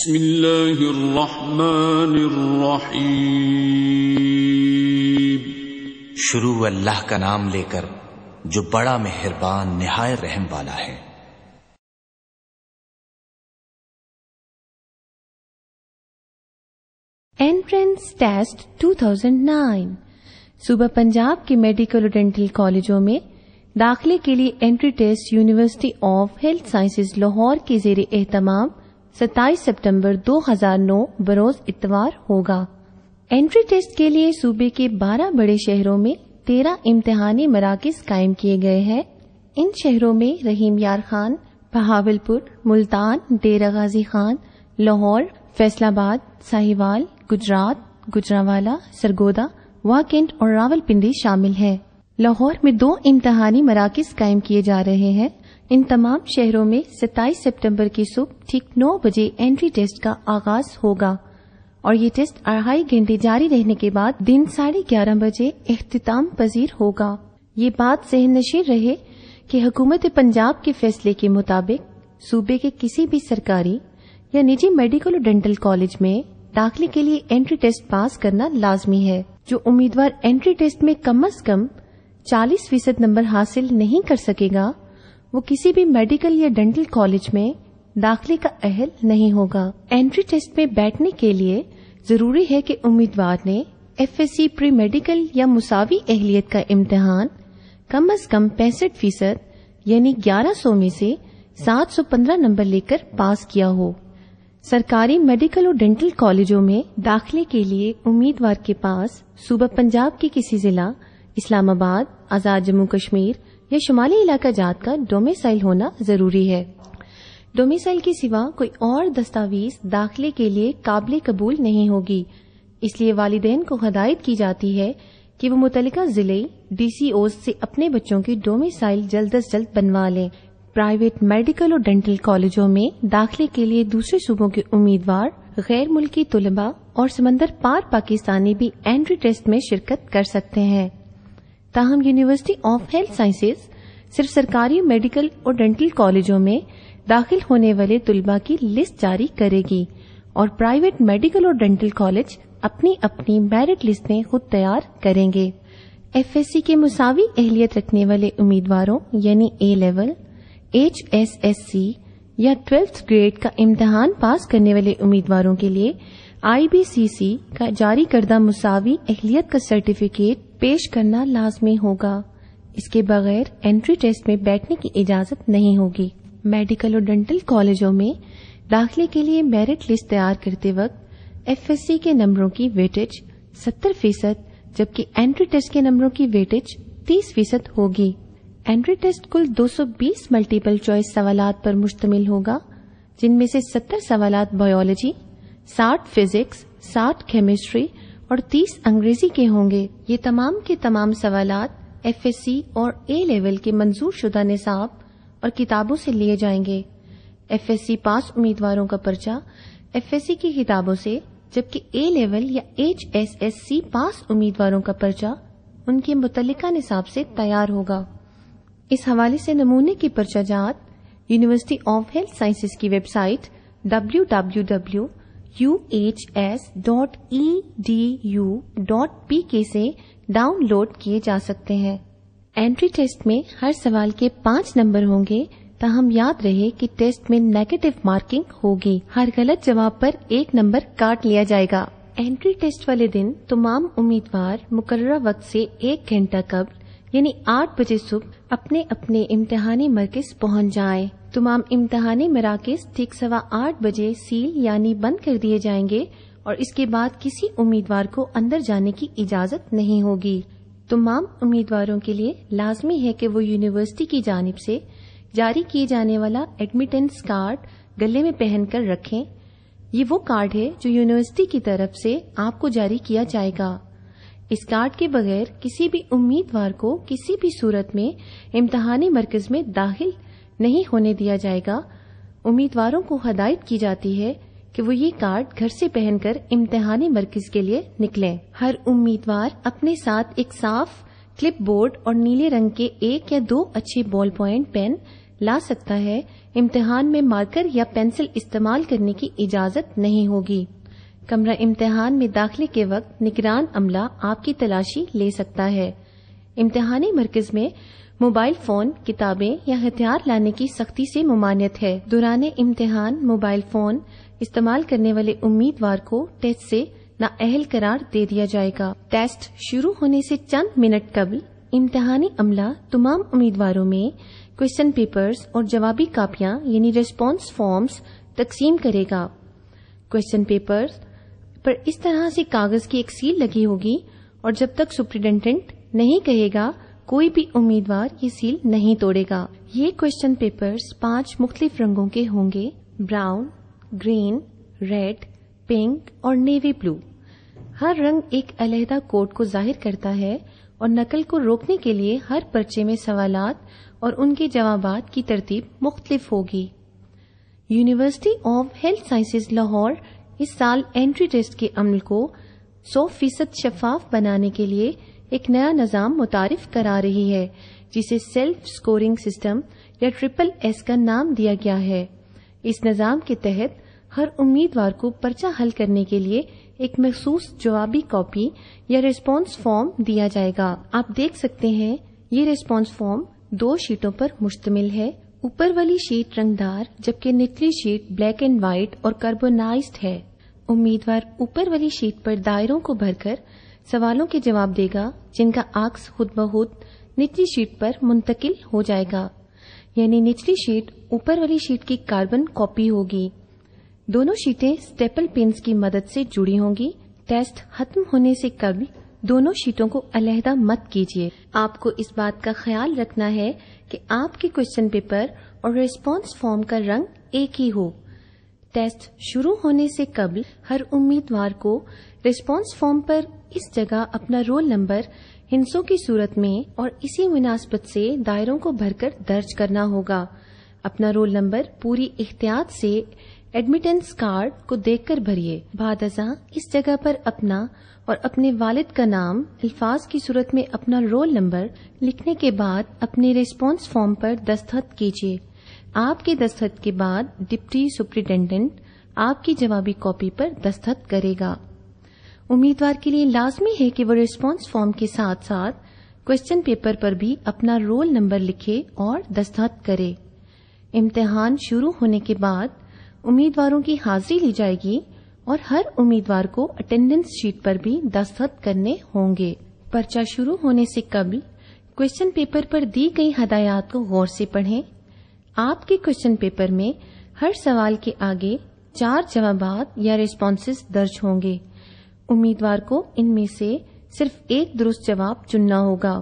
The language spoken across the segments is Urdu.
بسم اللہ الرحمن الرحیم۔ شروع اللہ کا نام لے کر جو بڑا مہربان نہایت رحم والا ہے۔ انٹرنس ٹیسٹ 2009 صوبہ پنجاب کے میڈیکل اور ڈینٹل کالجوں میں داخلے کے لیے entry test university of health sciences Lahore کے زیر اہتمام 27 سپتمبر 2009 بروز اتوار ہوگا۔ انٹری ٹیسٹ کے لیے صوبے کے 12 بڑے شہروں میں 13 امتحانی مراکز قائم کیے گئے ہیں۔ ان شہروں میں رحیم یار خان، بہاولپور، ملتان، ڈیرہ غازی خان، لاہور، فیصل آباد، ساہیوال، گجرات، گجرانوالہ، سرگودا، واکنڈ اور راول پنڈی شامل ہیں۔ لاہور میں 2 امتحانی مراکز قائم کیے جا رہے ہیں۔ ان تمام شہروں میں 27 سپتمبر کی صبح ٹھیک 9 بجے انٹری ٹیسٹ کا آغاز ہوگا اور یہ ٹیسٹ 2.5 گھنٹے جاری رہنے کے بعد دن 11:30 بجے اختتام پذیر ہوگا۔ یہ بات ذہن نشین رہے کہ حکومت پنجاب کے فیصلے کے مطابق صوبے کے کسی بھی سرکاری یا نجی میڈیکل اور ڈینٹل کالج میں داخلے کے لیے انٹری ٹیسٹ پاس کرنا لازمی ہے۔ جو امیدوار انٹری ٹیسٹ میں کم از کم 40% نمبر حاصل نہیں کر سکے گا وہ کسی بھی میڈیکل یا ڈینٹل کالج میں داخلے کا اہل نہیں ہوگا۔ انٹری ٹیسٹ میں بیٹھنے کے لیے ضروری ہے کہ امیدوار نے FSC پری میڈیکل یا مساوی اہلیت کا امتحان کم از کم 65% یعنی 1100 میں سے 715 نمبر لے کر پاس کیا ہو۔ سرکاری میڈیکل اور ڈینٹل کالجوں میں داخلے کے لیے امیدوار کے پاس صوبہ پنجاب کے کسی ضلع، اسلام آباد، آزاد جموں کشمیر یا شمالی علاقہ جات کا ڈومیسائل ہونا ضروری ہے۔ ڈومیسائل کے سوا کوئی اور دستاویز داخلے کے لیے قابل قبول نہیں ہوگی، اس لیے والدین کو ہدایت کی جاتی ہے کہ وہ متعلقہ ضلعی DCOs سے اپنے بچوں کی ڈومیسائل جلد از جلد بنوا لیں۔ پرائیویٹ میڈیکل اور ڈینٹل کالجوں میں داخلے کے لیے دوسرے صوبوں کے امیدوار، غیر ملکی طلباء اور سمندر پار پاکستانی بھی انٹری ٹیسٹ میں شرکت کر سکتے ہیں۔ تاہم یونیورسٹی آف ہیلتھ سائنسز صرف سرکاری میڈیکل اور ڈینٹل کالجوں میں داخل ہونے والے طلباء کی لسٹ جاری کرے گی اور پرائیویٹ میڈیکل اور ڈینٹل کالج اپنی اپنی میرٹ لسٹیں خود تیار کریں گے۔ FSC کے مساوی اہلیت رکھنے والے امیدواروں یعنی A لیول، HSSC یا 12th گریڈ کا امتحان پاس کرنے والے امیدواروں کے لیے IBCC کا جاری کردہ مساوی اہلیت کا سرٹیفکیٹ پیش کرنا لازمی ہوگا۔ اس کے بغیر انٹری ٹیسٹ میں بیٹھنے کی اجازت نہیں ہوگی۔ میڈیکل اور ڈینٹل کالجوں میں داخلے کے لیے میرٹ لسٹ تیار کرتے وقت FSC کے نمبروں کی ویٹیج 70% جبکہ انٹری ٹیسٹ کے نمبروں کی ویٹیج 30% ہوگی۔ انٹری ٹیسٹ کل 220 ملٹیپل چوائس سوالات پر مشتمل ہوگا، جن میں سے 70 سوالات بایولوجی، 60 فزکس، 60 کیمسٹری اور 30 انگریزی کے ہوں گے۔ یہ تمام کے تمام سوالات FSC اور A لیول کے منظور شدہ نصاب اور کتابوں سے لیے جائیں گے۔ FSC پاس امیدواروں کا پرچہ FSC کی کتابوں سے، جبکہ A لیول یا HSSC پاس امیدواروں کا پرچہ ان کے متعلقہ نصاب سے تیار ہوگا۔ اس حوالے سے نمونے کے پرچہ جات یونیورسٹی آف ہیلتھ سائنسز کی ویب سائٹ www.uhs.edu.pk سے ڈاؤن لوڈ کیے جا سکتے ہیں۔ انٹری ٹیسٹ میں ہر سوال کے 5 نمبر ہوں گے، تاہم یاد رہے کہ ٹیسٹ میں نیگیٹو مارکنگ ہوگی۔ ہر غلط جواب پر 1 نمبر کاٹ لیا جائے گا۔ انٹری ٹیسٹ والے دن تمام امیدوار مقررہ وقت سے 1 گھنٹہ قبل یعنی 8 بجے صبح اپنے اپنے امتحانی مرکز پہنچ جائیں۔ تمام امتحانی مراکز ٹھیک 8:15 بجے سیل یعنی بند کر دیے جائیں گے اور اس کے بعد کسی امیدوار کو اندر جانے کی اجازت نہیں ہوگی۔ تمام امیدواروں کے لیے لازمی ہے کہ وہ یونیورسٹی کی جانب سے جاری کیے جانے والا ایڈمیٹنس کارڈ گلے میں پہن کر رکھیں۔ یہ وہ کارڈ ہے جو یونیورسٹی کی طرف سے آپ کو جاری کیا جائے گا۔ اس کارڈ کے بغیر کسی بھی امیدوار کو کسی بھی صورت میں امتحانی مرکز میں داخل نہیں ہونے دیا جائے گا۔ امیدواروں کو ہدایت کی جاتی ہے کہ وہ یہ کارڈ گھر سے پہن کر امتحانی مرکز کے لیے نکلیں۔ ہر امیدوار اپنے ساتھ ایک صاف کلپ بورڈ اور نیلے رنگ کے 1 یا 2 اچھے بال پوائنٹ پین لا سکتا ہے، امتحان میں مارکر یا پینسل استعمال کرنے کی اجازت نہیں ہوگی۔ کمرہ امتحان میں داخلے کے وقت نگران عملہ آپ کی تلاشی لے سکتا ہے۔ امتحانی مرکز میں موبائل فون، کتابیں یا ہتھیار لانے کی سختی سے ممانعت ہے۔ دوران امتحان موبائل فون استعمال کرنے والے امیدوار کو ٹیسٹ سے نااہل قرار دے دیا جائے گا۔ ٹیسٹ شروع ہونے سے چند منٹ قبل امتحانی عملہ تمام امیدواروں میں کوشچن پیپرز اور جوابی کاپیاں یعنی ریسپانس فارمز تقسیم کرے گا۔ کوشچن پیپرز پر اس طرح سے کاغذ کی ایک سیل لگی ہوگی اور جب تک سپرنٹینڈنٹ نہیں کہے گا کوئی بھی امیدوار یہ سیل نہیں توڑے گا۔ یہ کوشچن پیپرز 5 مختلف رنگوں کے ہوں گے: براؤن، گرین، ریڈ، پنک اور نیوی بلو۔ ہر رنگ ایک علیحدہ کوڈ کو ظاہر کرتا ہے اور نقل کو روکنے کے لیے ہر پرچے میں سوالات اور ان کے جوابات کی ترتیب مختلف ہوگی۔ University of health sciences Lahore اس سال انٹری ٹیسٹ کے عمل کو 100% شفاف بنانے کے لیے ایک نیا نظام متعارف کرا رہی ہے جسے سیلف سکورنگ سسٹم یا SSS کا نام دیا گیا ہے۔ اس نظام کے تحت ہر امیدوار کو پرچہ حل کرنے کے لیے ایک مخصوص جوابی کاپی یا ریسپانس فارم دیا جائے گا۔ آپ دیکھ سکتے ہیں یہ ریسپانس فارم 2 شیٹوں پر مشتمل ہے۔ اوپر والی شیٹ رنگدار جبکہ نچلی شیٹ بلیک اینڈ وائٹ اور کاربونائزڈ ہے۔ امیدوار اوپر والی شیٹ پر دائروں کو بھر کر سوالوں کے جواب دے گا جن کا عکس خود بخود نچلی شیٹ پر منتقل ہو جائے گا، یعنی نچلی شیٹ اوپر والی شیٹ کی کاربن کاپی ہوگی۔ دونوں شیٹیں اسٹیپل پنس کی مدد سے جڑی ہوں گی۔ ٹیسٹ ختم ہونے سے قبل دونوں شیٹوں کو علیحدہ مت کیجیے۔ آپ کو اس بات کا خیال رکھنا ہے کہ آپ کے کوشچن پیپر اور ریسپانس فارم کا رنگ ایک ہی ہو۔ ٹیسٹ شروع ہونے سے قبل ہر امیدوار کو ریسپانس فارم پر اس جگہ اپنا رول نمبر ہندسوں کی صورت میں اور اسی مناسبت سے دائروں کو بھر کر درج کرنا ہوگا۔ اپنا رول نمبر پوری احتیاط سے ایڈمیٹنس کارڈ کو دیکھ کر بھریے۔ بعد ازاں اس جگہ پر اپنا اور اپنے والد کا نام الفاظ کی صورت میں اپنا رول نمبر لکھنے کے بعد اپنے ریسپانس فارم پر دستخط کیجیے۔ آپ کے دستخط کے بعد ڈپٹی سپرنٹینڈنٹ آپ کی جوابی کاپی پر دستخط کرے گا۔ امیدوار کے لیے لازمی ہے کہ وہ ریسپانس فارم کے ساتھ ساتھ کوشچن پیپر پر بھی اپنا رول نمبر لکھے اور دستخط کرے۔ امتحان شروع ہونے کے بعد امیدواروں کی حاضری لی جائے گی اور ہر امیدوار کو اٹینڈنس شیٹ پر بھی دستخط کرنے ہوں گے۔ پرچہ شروع ہونے سے قبل کوشچن پیپر پر دی گئی ہدایات کو غور سے پڑھیں۔ آپ کے کوشچن پیپر میں ہر سوال کے آگے 4 جوابات یا ریسپانسز درج ہوں گے۔ امیدوار کو ان میں سے صرف ایک درست جواب چننا ہوگا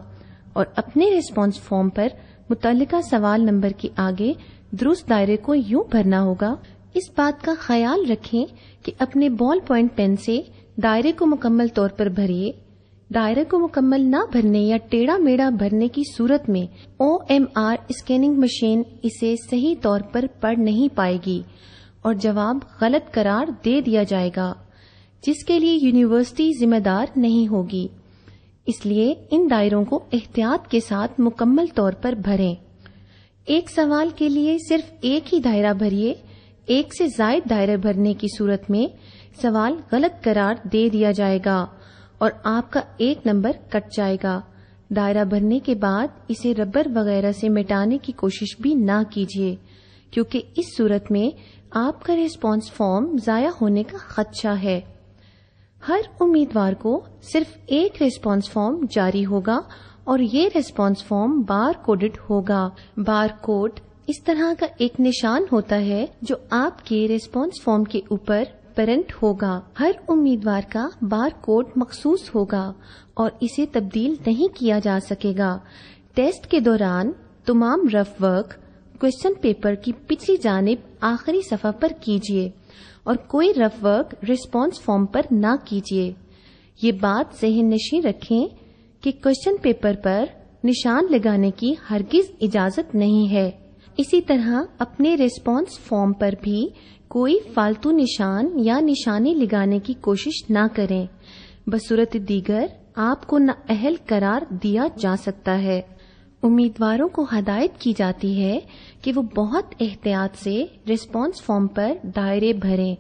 اور اپنے ریسپانس فارم پر متعلقہ سوال نمبر کے آگے درست دائرے کو یوں بھرنا ہوگا۔ اس بات کا خیال رکھیں کہ اپنے بال پوائنٹ پین سے دائرے کو مکمل طور پر بھریے۔ دائرے کو مکمل نہ بھرنے یا ٹیڑھا میڑھا بھرنے کی صورت میں OMR اسکیننگ مشین اسے صحیح طور پر پڑھ نہیں پائے گی اور جواب غلط قرار دے دیا جائے گا، جس کے لیے یونیورسٹی ذمہ دار نہیں ہوگی۔ اس لیے ان دائروں کو احتیاط کے ساتھ مکمل طور پر بھریں۔ ایک سوال کے لیے صرف ایک ہی دائرہ بھریے۔ ایک سے زائد دائرے بھرنے کی صورت میں سوال غلط قرار دے دیا جائے گا اور آپ کا 1 نمبر کٹ جائے گا۔ دائرہ بھرنے کے بعد اسے ربر وغیرہ سے مٹانے کی کوشش بھی نہ کیجیے، کیونکہ اس صورت میں آپ کا ریسپانس فارم ضائع ہونے کا خدشہ ہے۔ ہر امیدوار کو صرف ایک ریسپانس فارم جاری ہوگا اور یہ ریسپانس فارم بار کوڈڈ ہوگا۔ بار کوڈ اس طرح کا ایک نشان ہوتا ہے جو آپ کے ریسپانس فارم کے اوپر پرنٹ ہوگا۔ ہر امیدوار کا بار کوڈ مخصوص ہوگا اور اسے تبدیل نہیں کیا جا سکے گا۔ ٹیسٹ کے دوران تمام رف ورک کوشچن پیپر کی پچھلی جانب آخری صفحہ پر کیجیے اور کوئی رف ورک ریسپانس فارم پر نہ کیجیے۔ یہ بات ذہن نشین رکھیں کہ کوشچن پیپر پر نشان لگانے کی ہرگز اجازت نہیں ہے۔ اسی طرح اپنے ریسپانس فارم پر بھی کوئی فالتو نشان یا نشانی لگانے کی کوشش نہ کریں، بصورت دیگر آپ کو نااہل قرار دیا جا سکتا ہے۔ امیدواروں کو ہدایت کی جاتی ہے کہ وہ بہت احتیاط سے رسپانس فارم پر دائرے بھریں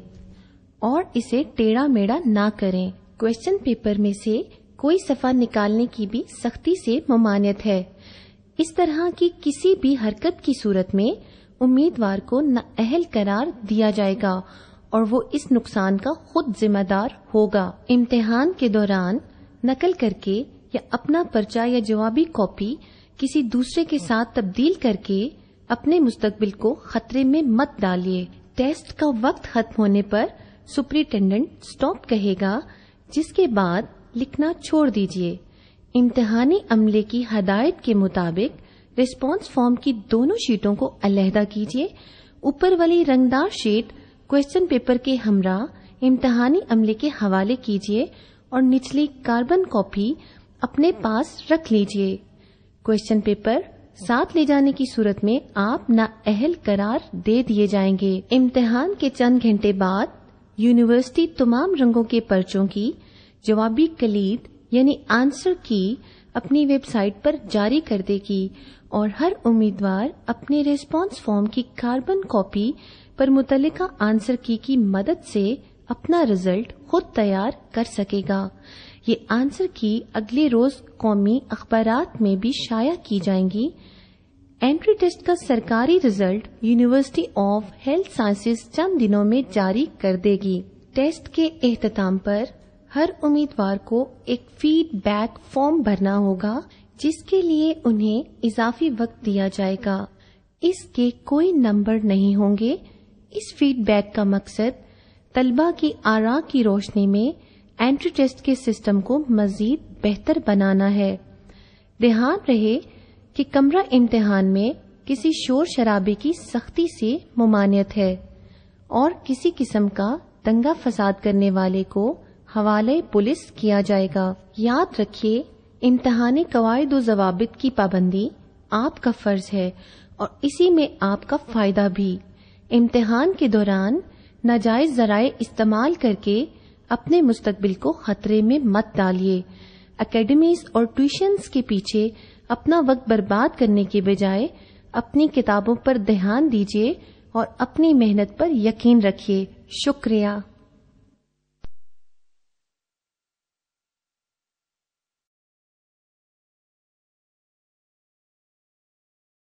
اور اسے ٹیڑھا میڑھا نہ کریں۔ کوسچن پیپر میں سے کوئی صفحہ نکالنے کی بھی سختی سے ممانعت ہے۔ اس طرح کی کسی بھی حرکت کی صورت میں امیدوار کو نااہل قرار دیا جائے گا اور وہ اس نقصان کا خود ذمہ دار ہوگا۔ امتحان کے دوران نقل کر کے یا اپنا پرچہ یا جوابی کاپی کسی دوسرے کے ساتھ تبدیل کر کے اپنے مستقبل کو خطرے میں مت ڈالیے۔ ٹیسٹ کا وقت ختم ہونے پر سپرنٹینڈنٹ سٹاپ کہے گا، جس کے بعد لکھنا چھوڑ دیجیے۔ امتحانی عملے کی ہدایت کے مطابق رسپانس فارم کی دونوں شیٹوں کو علیحدہ کیجیے۔ اوپر والی رنگدار شیٹ کوسچن پیپر کے ہمراہ امتحانی عملے کے حوالے کیجیے اور نچلی کاربن کاپی اپنے پاس رکھ لیجیے۔ کوسچن پیپر ساتھ لے جانے کی صورت میں آپ نااہل قرار دے دیے جائیں گے۔ امتحان کے چند گھنٹے بعد یونیورسٹی تمام رنگوں کے پرچوں کی جوابی کلید یعنی آنسر کی اپنی ویب سائٹ پر جاری کر دے گی اور ہر امیدوار اپنے ریسپانس فارم کی کاربن کاپی پر متعلقہ آنسر کی مدد سے اپنا رزلٹ خود تیار کر سکے گا۔ یہ آنسر کی اگلے روز قومی اخبارات میں بھی شائع کی جائیں گی۔ انٹری ٹیسٹ کا سرکاری result university of health sciences چند دنوں میں جاری کر دے گی۔ ٹیسٹ کے اختتام پر ہر امیدوار کو ایک فیڈ بیک فارم بھرنا ہوگا، جس کے لیے انہیں اضافی وقت دیا جائے گا۔ اس کے کوئی نمبر نہیں ہوں گے۔ اس فیڈ بیک کا مقصد طلبہ کی آراء کی روشنی میں انٹری ٹیسٹ کے سسٹم کو مزید بہتر بنانا ہے۔ دھیان رہے کہ کمرہ امتحان میں کسی شور شرابے کی سختی سے ممانعت ہے اور کسی قسم کا دنگا فساد کرنے والے کو حوالے پولیس کیا جائے گا۔ یاد رکھیے، امتحانی قواعد و ضوابط کی پابندی آپ کا فرض ہے اور اسی میں آپ کا فائدہ بھی۔ امتحان کے دوران ناجائز ذرائع استعمال کر کے اپنے مستقبل کو خطرے میں مت ڈالیے۔ اکیڈمیز اور ٹیوشنز کے پیچھے اپنا وقت برباد کرنے کے بجائے اپنی کتابوں پر دھیان دیجیے اور اپنی محنت پر یقین رکھیے۔ شکریہ۔